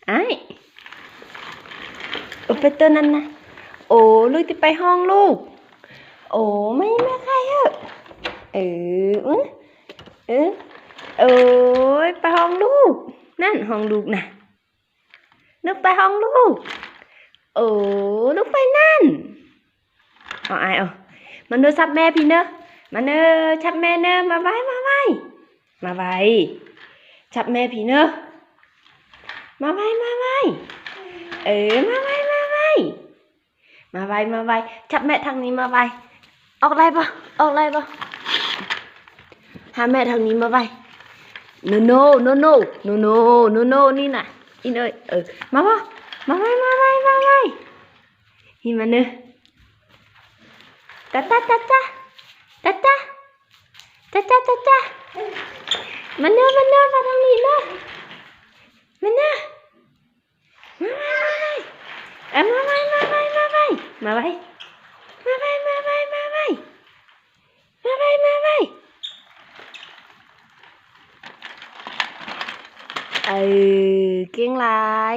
ไอ้ไปเตือนนั่นนะโอ้ลูกจะไปห้องลูกโอ้ไม่ใครเหอะเออเออโอ้ยไปห้องลูกนั่นห้องลูกนะนึกไปห้องลูกโอ้ลูกไปนั่นเอาไอ้เอามันดูซับแม่พี่เนอะมาเนอะชับแม่เนอะมาไว้ชับแม่พี่เนอะมาไว้มาไว้ชับแม่ทางนี้มาไว้ออกไรปะหาแม่ทางนี้มาไว้โนนี่น่ะอินเอ้ยมาไว้หิมันเนอะตามันเนอะมาทางนี้เนอะมันเนอะมาไว้เก่งหลาย